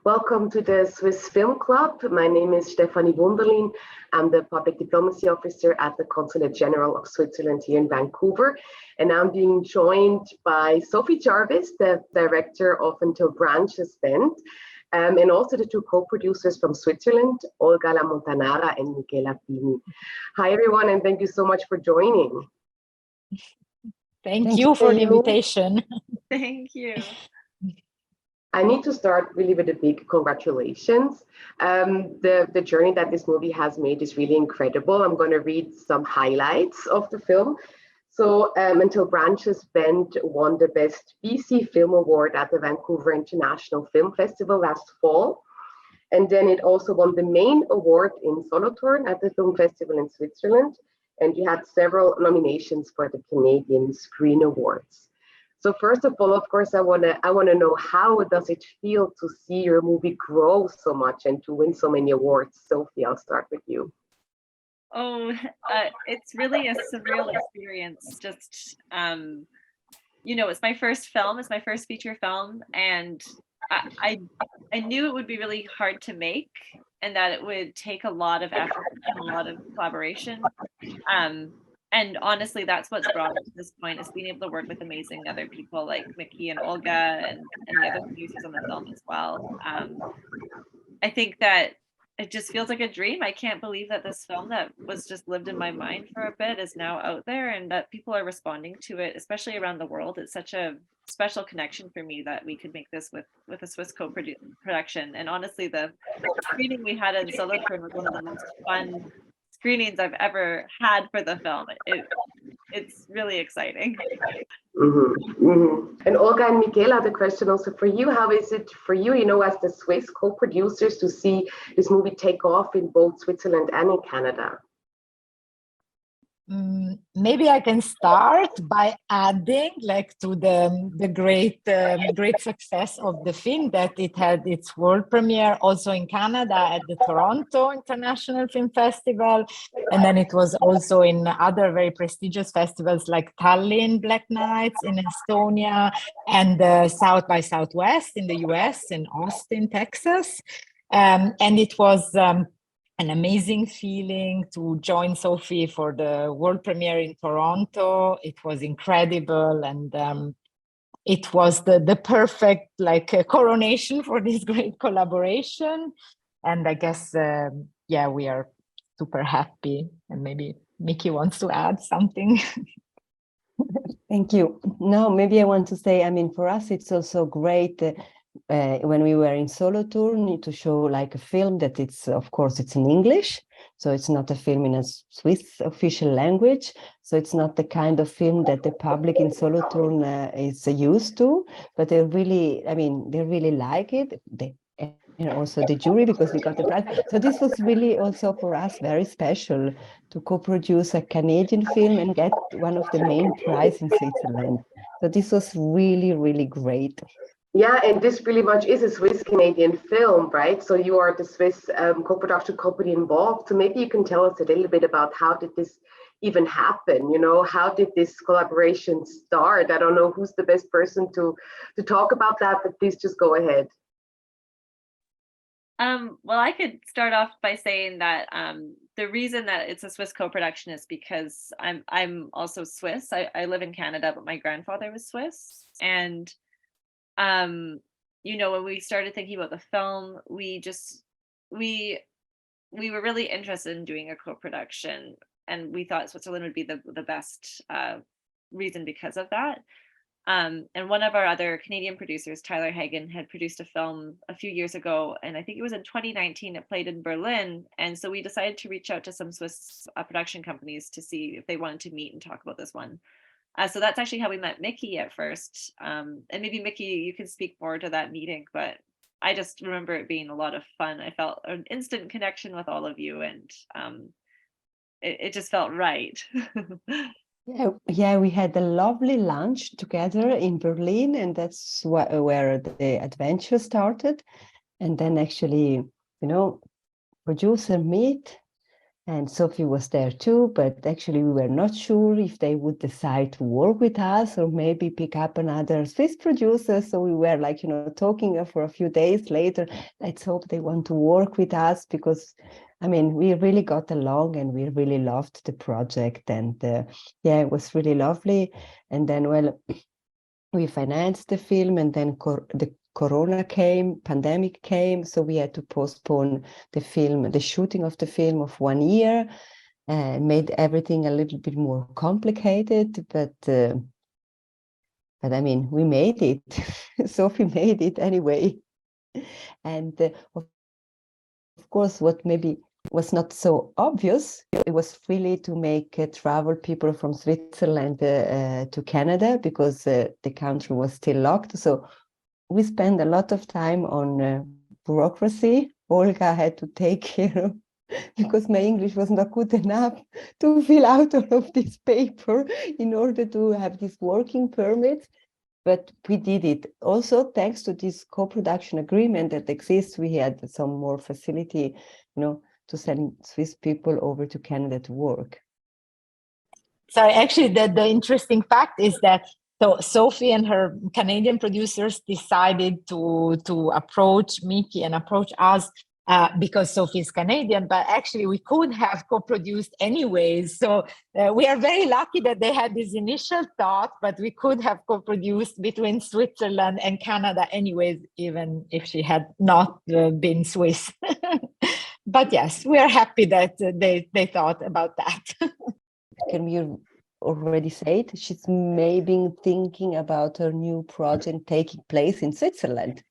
Welcome to the Swiss Film Club. My name is Stefanie Wunderlin. I'm the Public Diplomacy Officer at the Consulate General of Switzerland here in Vancouver. And I'm being joined by Sophie Jarvis, the Director of Until Branches Bend, and also the two co-producers from Switzerland, Olga Lamontanara and Michela Pini. Hi, everyone, and thank you so much for joining. Thank you for the invitation. Thank you. I need to start really with a big congratulations. The journey that this movie has made is really incredible. I'm going to read some highlights of the film. So Until Branches Bend won the Best BC Film Award at the Vancouver International Film Festival last fall. And then it also won the main award in Solothurn at the Film Festival in Switzerland. And you had several nominations for the Canadian Screen Awards. So first of all, of course, I wanna know, how does it feel to see your movie grow so much and to win so many awards? Sophie, I'll start with you. Oh, it's really a surreal experience. Just, it's my first film, it's my first feature film, and I knew it would be really hard to make and that it would take a lot of effort and a lot of collaboration. And honestly, that's what's brought us to this point, is being able to work with amazing other people like Mickey and Olga and the other producers on the film as well. I think that it just feels like a dream. I can't believe that this film that was just lived in my mind for a bit is now out there and that people are responding to it, especially around the world. It's such a special connection for me that we could make this with a Swiss co-production. And honestly, the screening we had in Solothurn was one of the most fun screenings I've ever had for the film. It's really exciting. Mm-hmm, mm-hmm. And Olga and Michela, the question also for you, how is it for you, as the Swiss co-producers, to see this movie take off in both Switzerland and in Canada? Maybe I can start by adding, to the great success of the film, that it had its world premiere also in Canada at the Toronto International Film Festival, and then it was also in other very prestigious festivals like Tallinn Black Nights in Estonia and South by Southwest in the US in Austin, Texas, and it was an amazing feeling to join Sophie for the world premiere in Toronto. It was incredible, and it was the perfect coronation for this great collaboration. And I guess we are super happy. And maybe Mickey wants to add something. Thank you. No, maybe I want to say, for us it's also great. When we were in Solothurn, to show a film that it's in English, so it's not a film in a Swiss official language, so it's not the kind of film that the public in Solothurn is used to, but they really like it. Also the jury, because we got the prize. So this was really also for us very special to co-produce a Canadian film and get one of the main prizes in Switzerland. So this was really, really great. Yeah, and this really much is a Swiss-Canadian film, right? So you are the Swiss co-production company involved. So maybe you can tell us a little bit about how did this even happen? How did this collaboration start? I don't know who's the best person to talk about that, but please just go ahead. Well, I could start off by saying that the reason that it's a Swiss co-production is because I'm also Swiss. I live in Canada, but my grandfather was Swiss. And when we started thinking about the film, we were really interested in doing a co-production, and we thought Switzerland would be the best reason because of that. And one of our other Canadian producers, Tyler Hagen, had produced a film a few years ago, and I think it was in 2019. It played in Berlin, and so we decided to reach out to some Swiss production companies to see if they wanted to meet and talk about this one. So that's actually how we met Mickey at first. And maybe Mickey, you can speak more to that meeting, but I just remember it being a lot of fun. I felt an instant connection with all of you, and it just felt right. Yeah, we had a lovely lunch together in Berlin, and that's where the adventure started. And then actually, producer meet, And Sophie was there too, but actually we were not sure if they would decide to work with us or maybe pick up another Swiss producer. So we were like, talking for a few days later, let's hope they want to work with us, because we really got along and we really loved the project. And it was really lovely. And then, well, we financed the film, and then the pandemic came, so we had to postpone the shooting of the film of 1 year, and made everything a little bit more complicated, but we made it. Sophie made it anyway. And of course, what maybe was not so obvious, it was really to make travel people from Switzerland to Canada, because the country was still locked. So we spent a lot of time on bureaucracy. Olga had to take care of, because my English was not good enough to fill out all of this paper in order to have this working permit. But we did it. Also, thanks to this co-production agreement that exists, we had some more facility, to send Swiss people over to Canada to work. So actually, the interesting fact is that Sophie and her Canadian producers decided to approach Mickey and approach us because Sophie is Canadian, but actually we could have co-produced anyways. So we are very lucky that they had this initial thought, but we could have co-produced between Switzerland and Canada anyways, even if she had not been Swiss. But yes, we are happy that they thought about that. Can we already say it? She's maybe thinking about her new project taking place in Switzerland.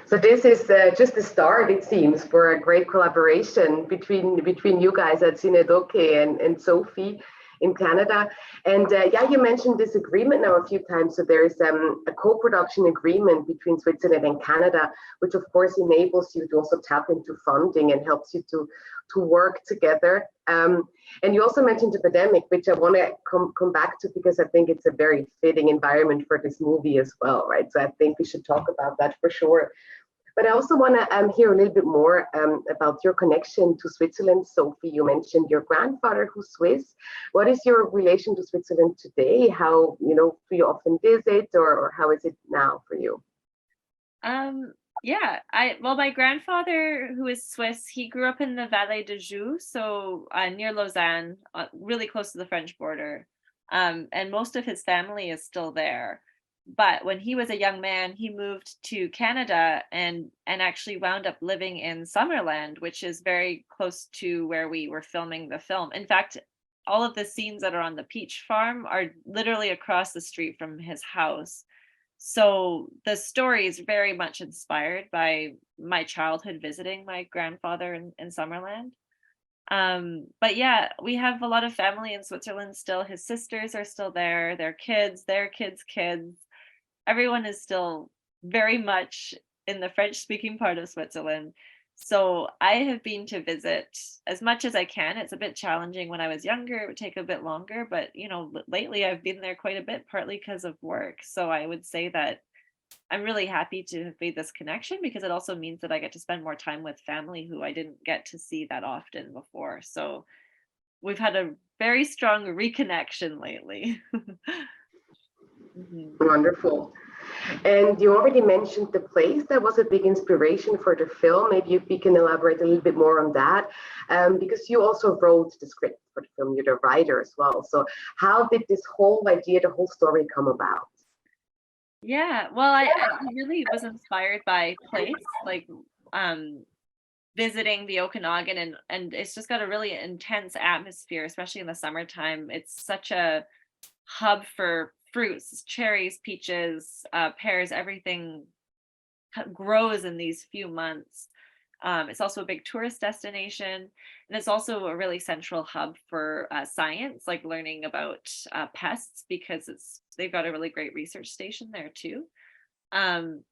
So this is just the start, it seems, for a great collaboration between you guys at Cinedoke and Sophie in Canada. And you mentioned this agreement now a few times. So there is a co-production agreement between Switzerland and Canada, which of course enables you to also tap into funding and helps you to work together. And you also mentioned the pandemic, which I want to come back to, because I think it's a very fitting environment for this movie as well, right? So I think we should talk about that for sure. But I also want to hear a little bit more about your connection to Switzerland. Sophie, you mentioned your grandfather who's Swiss. What is your relation to Switzerland today? How, do you often visit, or how is it now for you? My grandfather, who is Swiss, he grew up in the Vallée de Joux, so near Lausanne, really close to the French border. And most of his family is still there. But when he was a young man, he moved to Canada and actually wound up living in Summerland, which is very close to where we were filming the film. In fact, all of the scenes that are on the peach farm are literally across the street from his house. So the story is very much inspired by my childhood visiting my grandfather in Summerland. But yeah, we have a lot of family in Switzerland still. His sisters are still there, their kids, kids. Everyone is still very much in the French-speaking part of Switzerland. So I have been to visit as much as I can. It's a bit challenging. When I was younger, it would take a bit longer, but lately I've been there quite a bit, partly because of work. So I would say that I'm really happy to have made this connection, because it also means that I get to spend more time with family who I didn't get to see that often before. So we've had a very strong reconnection lately. Mm-hmm. Wonderful. And you already mentioned the place that was a big inspiration for the film. Maybe we can elaborate a little bit more on that, because you also wrote the script for the film. You're the writer as well. So how did this whole idea, the whole story come about? Yeah, well, I really was inspired by place, like visiting the Okanagan, and it's just got a really intense atmosphere, especially in the summertime. It's such a hub for fruits, cherries, peaches, pears, everything grows in these few months. It's also a big tourist destination, and it's also a really central hub for science, like learning about pests, because they've got a really great research station there too. And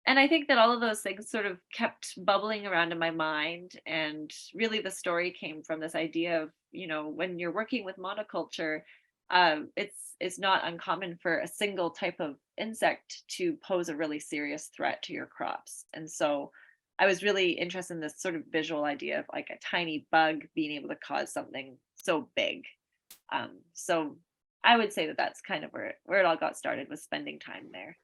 I think that all of those things sort of kept bubbling around in my mind, and really the story came from this idea of, when you're working with monoculture, it's not uncommon for a single type of insect to pose a really serious threat to your crops. And so I was really interested in this sort of visual idea of like a tiny bug being able to cause something so big. So I would say that that's kind of where it all got started, was spending time there.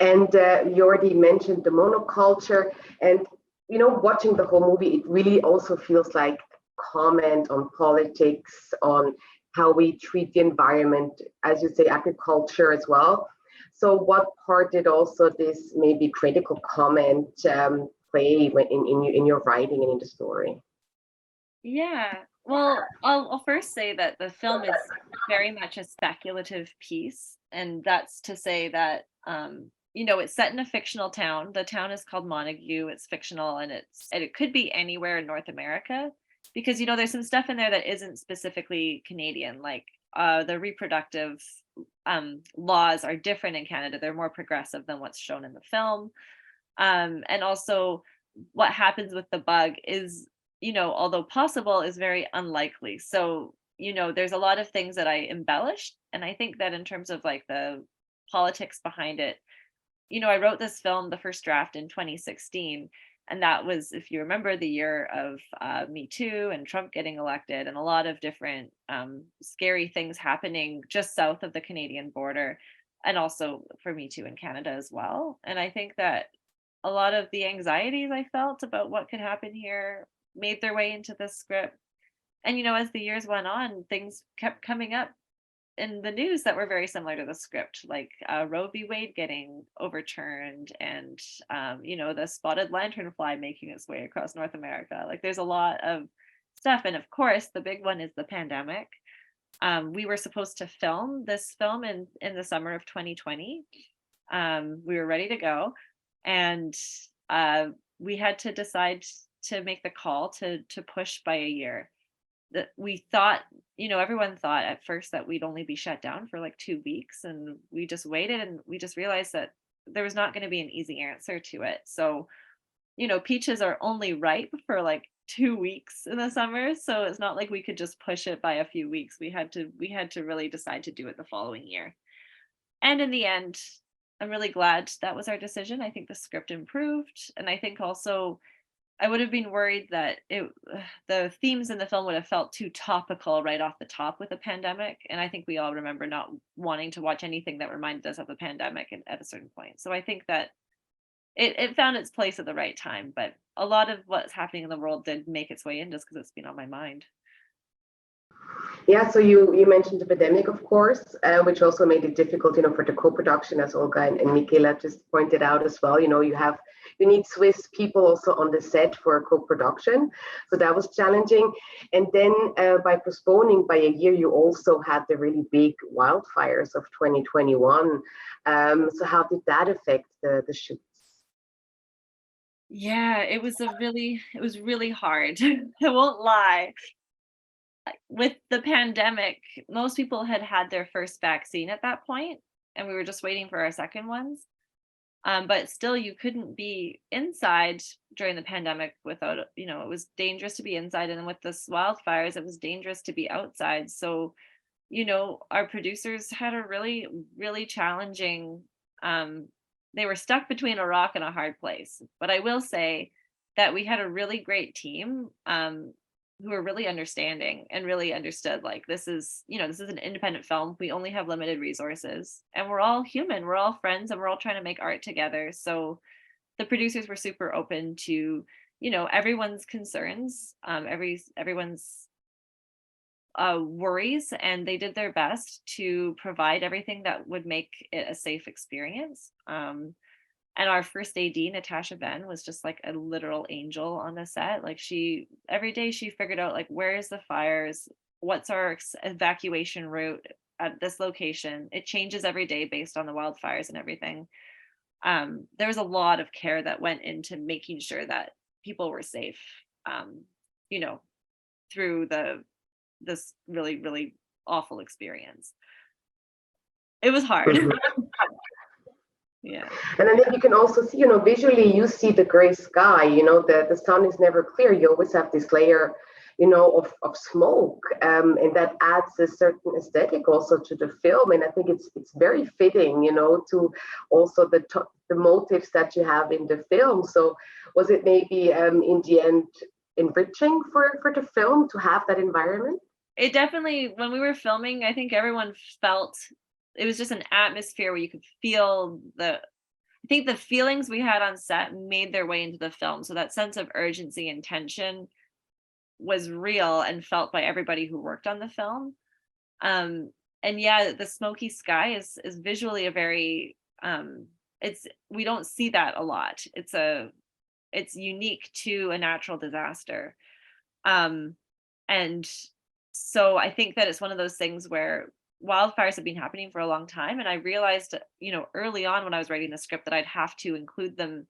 And you already mentioned the monoculture, and watching the whole movie, it really also feels like comment on politics, on how we treat the environment, as you say, agriculture as well. So what part did also this maybe critical comment play in your writing and in the story? Yeah, well, I'll first say that the film is very much a speculative piece, and that's to say that it's set in a fictional town. The town is called Montague. It's fictional, and it could be anywhere in North America, because there's some stuff in there that isn't specifically Canadian, like the reproductive laws are different in Canada. They're more progressive than what's shown in the film, and also what happens with the bug is, although possible, is very unlikely. So, there's a lot of things that I embellished. And I think that in terms of like the politics behind it, I wrote this film, the first draft, in 2016. And that was, if you remember, the year of Me Too and Trump getting elected, and a lot of different scary things happening just south of the Canadian border, and also for Me Too in Canada as well. And I think that a lot of the anxieties I felt about what could happen here made their way into this script. And as the years went on, things kept coming up in the news that were very similar to the script, like Roe v. Wade getting overturned, and the spotted lanternfly making its way across North America. Like, there's a lot of stuff. And of course, the big one is the pandemic. We were supposed to film this film in the summer of 2020. We were ready to go, and we had to decide to make the call to push by a year. That we thought, everyone thought at first that we'd only be shut down for like 2 weeks, and we just waited, and we just realized that there was not going to be an easy answer to it. So, peaches are only ripe for like 2 weeks in the summer, so it's not like we could just push it by a few weeks. We had to really decide to do it the following year. And in the end, I'm really glad that was our decision. I think the script improved, and I think also I would have been worried that the themes in the film would have felt too topical right off the top with the pandemic. And I think we all remember not wanting to watch anything that reminded us of the pandemic at a certain point. So I think that it found its place at the right time. But a lot of what's happening in the world did make its way in, just because it's been on my mind. Yeah, so you mentioned the pandemic, of course, which also made it difficult, for the co-production, as Olga and Michela just pointed out as well. You need Swiss people also on the set for a co-production, so that was challenging. And then by postponing by a year, you also had the really big wildfires of 2021. So how did that affect the shoots? Yeah, it was really hard. I won't lie. With the pandemic, most people had their first vaccine at that point, and we were just waiting for our second ones. But still, you couldn't be inside during the pandemic without, it was dangerous to be inside. And then with the wildfires, it was dangerous to be outside. So, our producers had a really, really challenging, they were stuck between a rock and a hard place. But I will say that we had a really great team who were really understanding and really understood, like, this is an independent film. We only have limited resources, and we're all human, we're all friends, and we're all trying to make art together. So the producers were super open to, everyone's concerns, everyone's worries, and they did their best to provide everything that would make it a safe experience. And our first AD, Natasha Ben, was just like a literal angel on the set. Like, every day she figured out, like, where's the fires? What's our evacuation route at this location? It changes every day based on the wildfires and everything. There was a lot of care that went into making sure that people were safe, through this really, really awful experience. It was hard. Yeah. And I think you can also see, visually you see the gray sky, the sun is never clear. You always have this layer of smoke, and that adds a certain aesthetic also to the film. And I think it's very fitting, to also the motives that you have in the film. So was it maybe in the end enriching for the film to have that environment? It definitely, when we were filming, I think everyone felt it was just an atmosphere where you could feel I think the feelings we had on set made their way into the film. So that sense of urgency and tension was real and felt by everybody who worked on the film. And yeah, the smoky sky is visually a very we don't see that a lot. It's unique to a natural disaster. And so I think that it's one of those things where wildfires have been happening for a long time. And I realized, early on when I was writing the script that I'd have to include them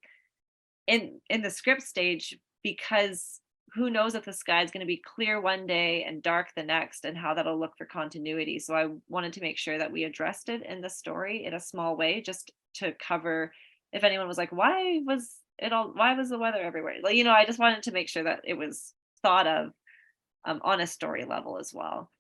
in the script stage, because who knows if the sky is going to be clear one day and dark the next, and how that'll look for continuity. So I wanted to make sure that we addressed it in the story in a small way, just to cover if anyone was like, why was the weather everywhere? I just wanted to make sure that it was thought of on a story level as well.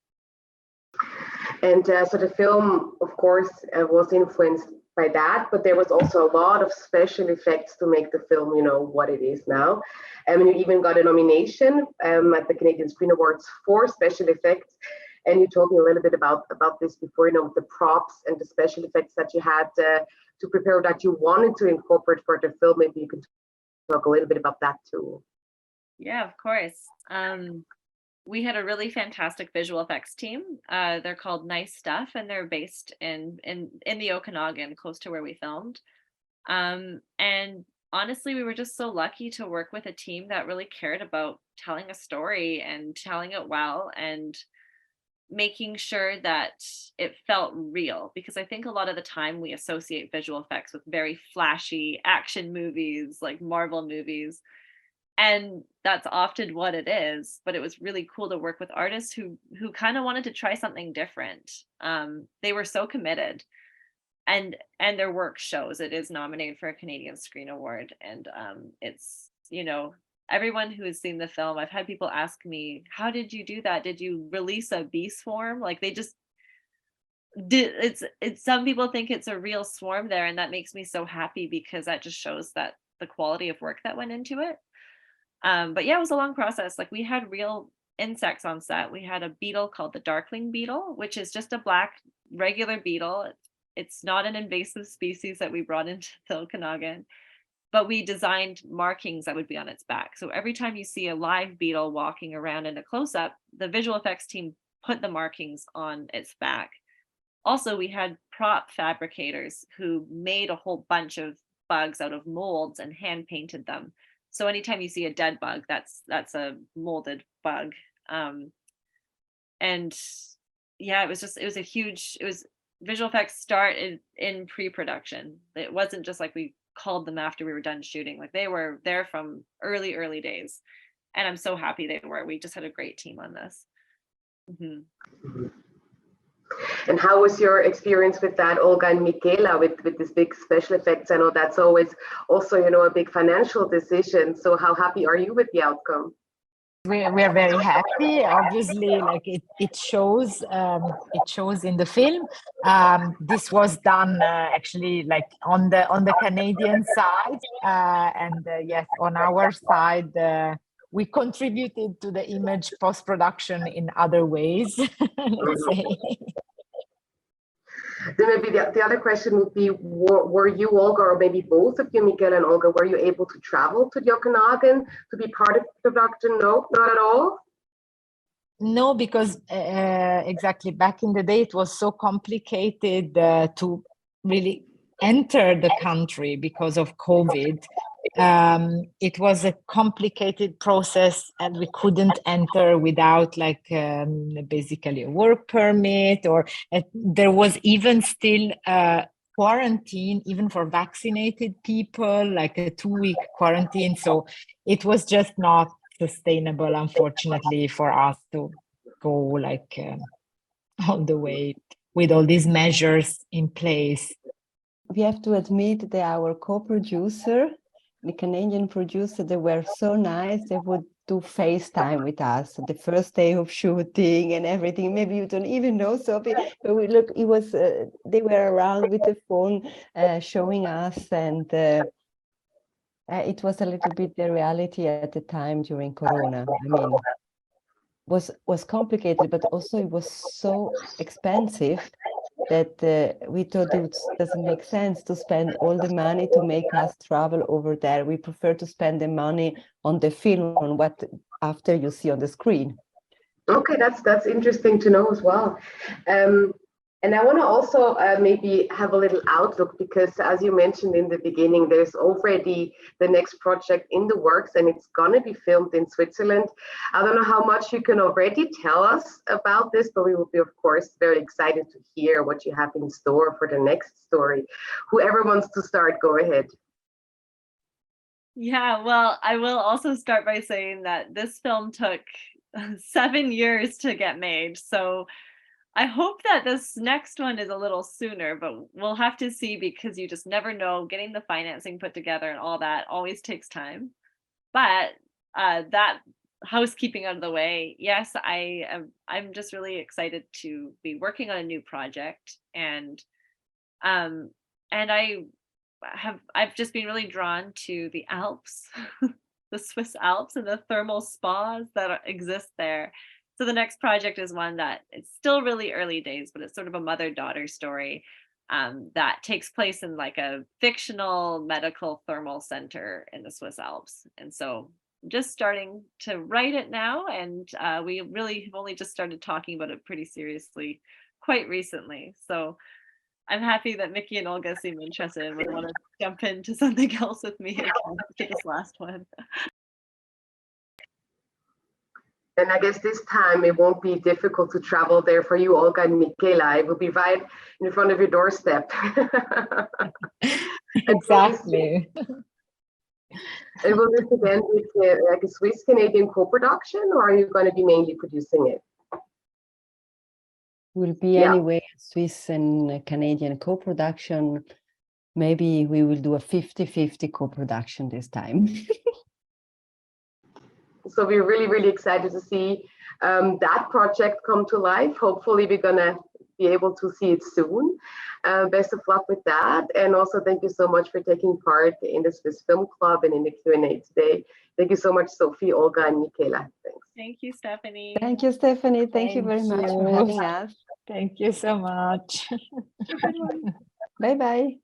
And so the film, of course, was influenced by that, but there was also a lot of special effects to make the film, what it is now. And you even got a nomination at the Canadian Screen Awards for special effects. And you told me a little bit about this before, the props and the special effects that you had to prepare, that you wanted to incorporate for the film. Maybe you could talk a little bit about that too. Yeah, of course. We had a really fantastic visual effects team. They're called Nice Stuff, and they're based in the Okanagan, close to where we filmed. And honestly, we were just so lucky to work with a team that really cared about telling a story and telling it well, and making sure that it felt real. Because I think a lot of the time we associate visual effects with very flashy action movies, like Marvel movies. And that's often what it is, but it was really cool to work with artists who kind of wanted to try something different. They were so committed, and their work shows. It is nominated for a Canadian Screen Award, and it's everyone who has seen the film. I've had people ask me, "How did you do that? Did you release a bee swarm?" Like they just did. It's some people think it's a real swarm there, and that makes me so happy, because that just shows that the quality of work that went into it. But yeah, it was a long process. Like we had real insects on set. We had a beetle called the darkling beetle, which is just a black regular beetle. It's not an invasive species that we brought into the Okanagan, but we designed markings that would be on its back. So every time you see a live beetle walking around in a close-up, the visual effects team put the markings on its back. Also, we had prop fabricators who made a whole bunch of bugs out of molds and hand painted them. So anytime you see a dead bug, that's a molded bug. And yeah, it was visual effects started in pre-production. It wasn't just like we called them after we were done shooting. Like they were there from early days. And I'm so happy they were. We just had a great team on this. Mm-hmm. Mm-hmm. And how was your experience with that, Olga and Michela, with these big special effects? I know that's always also, a big financial decision. So how happy are you with the outcome? We are very happy. Obviously, like it shows in the film. This was done actually like on the Canadian side, and yes, on our side. We contributed to the image post-production in other ways, let's say. Then maybe the other question would be, were you, Olga, or maybe both of you, Michela and Olga, were you able to travel to the Okanagan to be part of the production? No, not at all? No, because exactly back in the day, it was so complicated to really enter the country because of COVID. It was a complicated process, and we couldn't enter without basically a work permit, or there was even still quarantine even for vaccinated people, like a 2-week quarantine. So it was just not sustainable, unfortunately, for us to go all the way with all these measures in place. We have to admit that our co-producer, the Canadian producer, they were so nice. They would do FaceTime with us the first day of shooting and everything. Maybe you don't even know, Sophie, but we look, it was they were around with the phone showing us, and it was a little bit the reality at the time during Corona. I mean, was complicated, but also it was so expensive that we thought it doesn't make sense to spend all the money to make us travel over there. We prefer to spend the money on the film, on what after you see on the screen. Okay, that's interesting to know as well. And I want to also maybe have a little outlook, because as you mentioned in the beginning, there's already the next project in the works and it's going to be filmed in Switzerland. I don't know how much you can already tell us about this, but we will be, of course, very excited to hear what you have in store for the next story. Whoever wants to start, go ahead. Yeah, well, I will also start by saying that this film took 7 years to get made. So I hope that this next one is a little sooner, but we'll have to see, because you just never know. Getting the financing put together and all that always takes time. But that housekeeping out of the way, yes, I'm just really excited to be working on a new project, and I've just been really drawn to the Alps, the Swiss Alps, and the thermal spas that exist there. So the next project is one that it's still really early days, but it's sort of a mother-daughter story that takes place in like a fictional medical thermal center in the Swiss Alps. And so I'm just starting to write it now, and we really have only just started talking about it pretty seriously quite recently. So I'm happy that Mickey and Olga seem interested and would want to jump into something else with me again after this last one. And I guess this time it won't be difficult to travel there for you, Olga and Michela. It will be right in front of your doorstep. Exactly. And will this again be like a Swiss-Canadian co-production, or are you going to be mainly producing it? Will be anyway a Swiss and Canadian co-production. Maybe we will do a 50-50 co-production this time. So we're really, really excited to see that project come to life. Hopefully we're going to be able to see it soon. Best of luck with that. And also thank you so much for taking part in the Swiss Film Club and in the Q&A today. Thank you so much, Sophie, Olga, and Michela. Thanks. Thank you, Stephanie. Thank you, Stephanie. Thank you very much for having us. Thank you so much. Bye-bye.